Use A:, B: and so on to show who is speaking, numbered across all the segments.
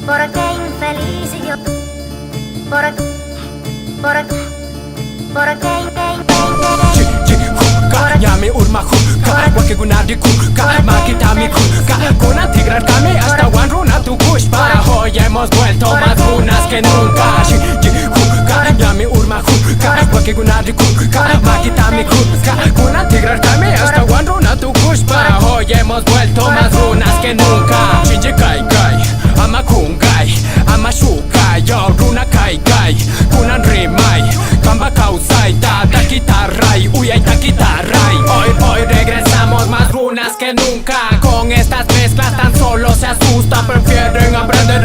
A: Porque infeliz yo. Porque
B: Nyami urma huka Wake gunadi kuka Makitami kuka Kuna tigrar kami hasta one runa tu kushpa Hoy hemos vuelto más runas que nunca Nyami urma huka Wake gunadi kuka Makitami kuka Kuna tigrar kami hasta one runa tu kushpa Hoy hemos vuelto más runas que nunca Shinji kai kai Ama kungai Ama shukai Yo runa kai kai Kunan rimai Kamba kausai Tata kitarrai Uyay takitarrai Hoy regresamos más runas que nunca Con estas mezclas tan solo se asustan Prefieren aprender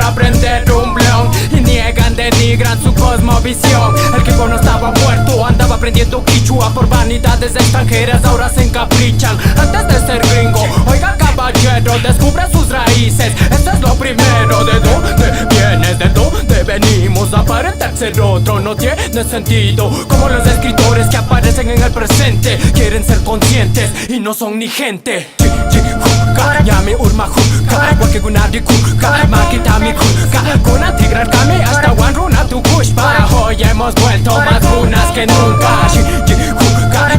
B: un bleón Y niegan, denigran su cosmovisión El que no estaba muerto andaba aprendiendo quichua Por vanidades extranjeras ahora se encaprichan Antes de ser gringo, oiga caballero Descubre sus raíces, eso es lo primero ¿De dónde vienes? ¿De dónde venimos? Aparentar ser otro no tiene sentido Como los escritores que aparecen en el presente Quieren ser conscientes y no son ni gente Nyami urma huka Wake gunadi kuka Makitami kuka Kuna tigrar kami hasta one runa tu kushpa Hoy hemos vuelto más runas que nunca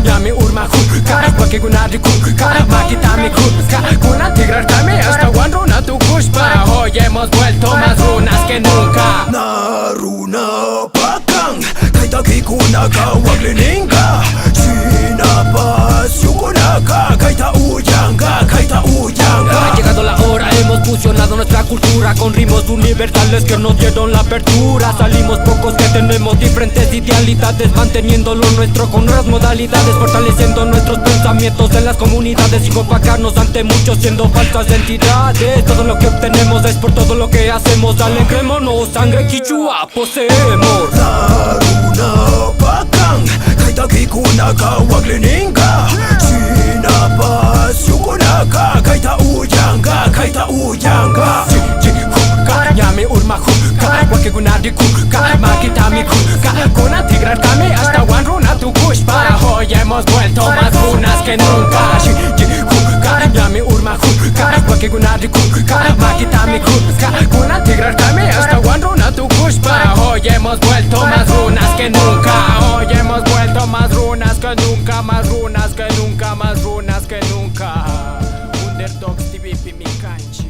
B: Nyami urma huka Wake gunadi kuka Makitami kuka Kuna tigrar kami hasta one runa tu kushpa Hoy hemos vuelto más runas que nunca
C: Na runa pakang Kaita kikunaka waglininga Sinapas yukunaka Kaita uyanga
B: Ha llegado la hora, hemos fusionado nuestra cultura Con ritmos universales que nos dieron la apertura Salimos pocos que tenemos diferentes idealidades Manteniendo lo nuestro con nuevas modalidades Fortaleciendo nuestros pensamientos en las comunidades Sin opacarnos ante muchos siendo falsas entidades Todo lo que obtenemos es por todo lo que hacemos Alegrémonos, sangre quichua poseemos
C: Naruna pakang Kaita kikunaka waglininga Sinapas yukunaka Kaita uyanga
B: Nyami urma huka Wake gunadi kuka Makitami kuka Kuna tigrar kami hasta one runa tu kushpa Hoy hemos vuelto más runas que nunca Nyami urma huka Wake gunadi kuka Makitami kuka Kuna tigrar kami hasta one runa tu kushpa Hoy hemos vuelto más runas que nunca Hoy hemos vuelto más runas que nunca Más runas que nunca Más runas que nunca Underdogs TV mi canchi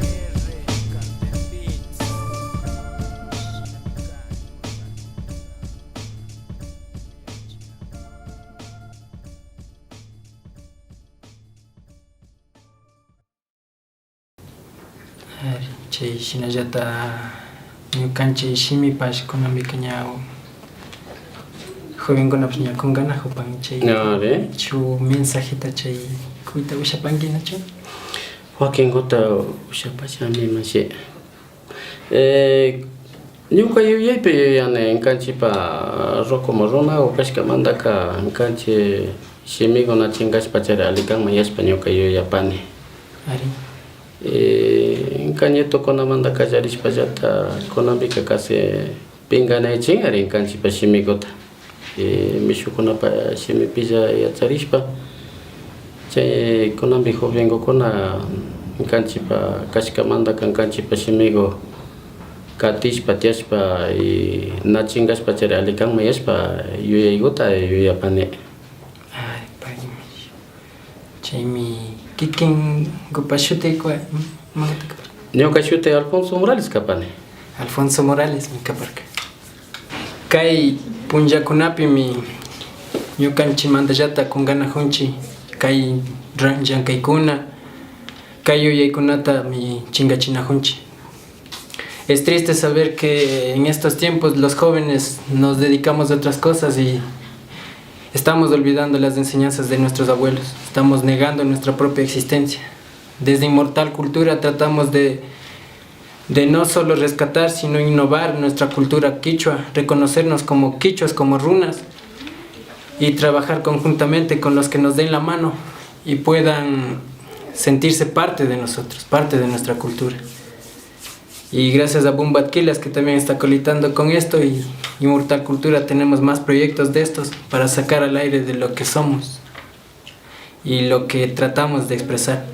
D: Chay shinallata ñukanchik shimipash kunanpi ñaw jovenkunapish ña kunkanajupan chay chu mensajeta chay kuyta ushapankinachu
E: Joaquínkota ushapashani mashi ñuka yuyaypi yuyani ñukanchikpa rocomo Romao kashkamantaka ñukanchik shimikuna chinkashpa chayri alikanman yashpa ñuka yuyapani Ñukanchikkunamanta kallarishpallata kunanpika casi pinganaychin ari ñukanchikpa shimikuta mishukunapa shimipilla yacharishpa chay kunanpi jovenkukuna ñukanchikpa kashkamantaka ñukanchikpa shimiku katishpa tiyashpa y nachinkashpa chayri alikanman yashpa yuyaykuta yuyapani
D: chaymi kikinkupa shutiykuwa
E: ñuka shuti Alfonso Morales kapani
D: Alfonso Morales mi kaparka kay punllakunapimi ñukanchimantallata kunkanajunchik kay llank'aykuna kay yuyaykunata mi chinkachinajunchik. Es triste saber que en estos tiempos los jóvenes nos dedicamos a otras cosas y estamos olvidando las enseñanzas de nuestros abuelos, estamos negando nuestra propia existencia. Desde Inmortal Cultura tratamos de no solo rescatar, sino innovar nuestra cultura quichua, reconocernos como quichuas, como runas, y trabajar conjuntamente con los que nos den la mano y puedan sentirse parte de nosotros, parte de nuestra cultura. Y gracias a Boom Batquilas, que también está colitando con esto, y Inmortal Cultura tenemos más proyectos de estos para sacar al aire de lo que somos y lo que tratamos de expresar.